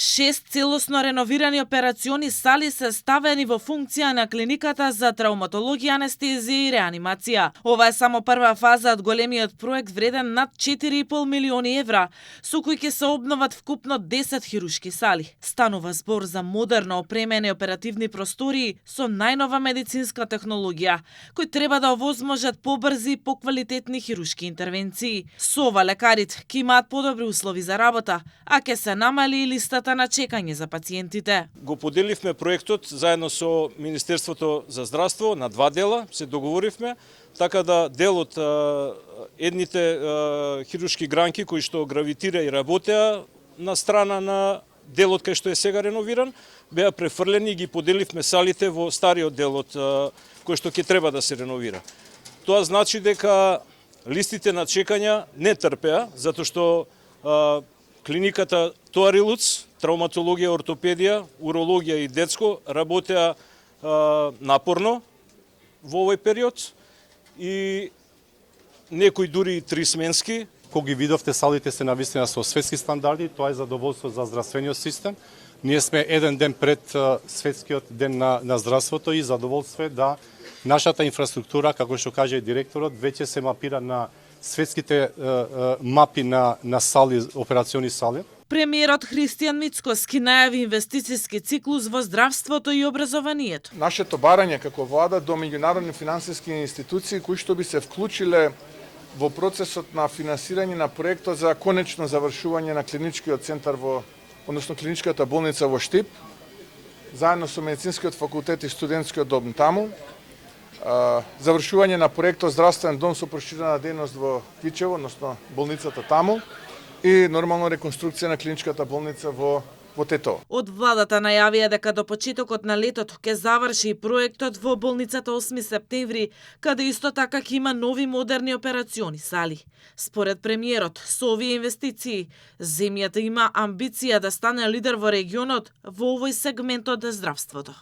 6 целосно реновирани операциони сали се ставени во функција на клиниката за травматологија, анестезија и реанимација. Ова е само прва фаза од големиот проект вреден над 4,5 милиони евра, со кој ќе се обноват вкупно 10 хирушки сали. Станува збор за модерно опремени оперативни простории со најнова медицинска технологија, кои треба да овозможат побрзи и поквалитетни хирушки интервенции. Со ова лекарите ќе имаат подобри услови за работа, а ќе се намали и листата на чекање за пациентите. Го поделивме проектот заедно со Министерството за здравство на два дела, се договоривме, така да дел од едните хирушки гранки кои што гравитира и работеа на страна на делот кај што е сега реновиран, беа префрлени и ги поделивме салите во стариот дел од кој што ќе треба да се реновира. Тоа значи дека листите на чекања не трпеа, затоа што клиниката Тоарилуц, травматологија, ортопедија, урологија и детско работеа напорно во овој период и некои дури и трисменски. Кога ги видовте, салите се навистина со светски стандарди, тоа е задоволство за здравствениот систем. Ние сме еден ден пред светскиот ден на здравството и задоволство е да нашата инфраструктура, како што каже директорот, веќе се мапира на светските мапи на сали, операциони сали. Премиерот Христијан Мицкоски најави инвестициски циклус во здравството и образованието. Нашето барање како влада до меѓународни финансиски институции кои што би се вклучиле во процесот на финансирање на проектот за конечно завршување на клиничкиот центар односно клиничката болница во Штип, заедно со медицинскиот факултет и студентскиот дом таму, завршување на проектот здравствен дом со проширена дејност во Кичево, односно болницата таму, и нормално реконструкција на клиничката болница во Тетово. Од владата најавија дека до почетокот на летото ќе заврши и проектот во болницата 8 септември, каде исто така ќе има нови модерни операциони сали. Според премиерот, со овие инвестиции, земјата има амбиција да стане лидер во регионот во овој сегмент од здравството.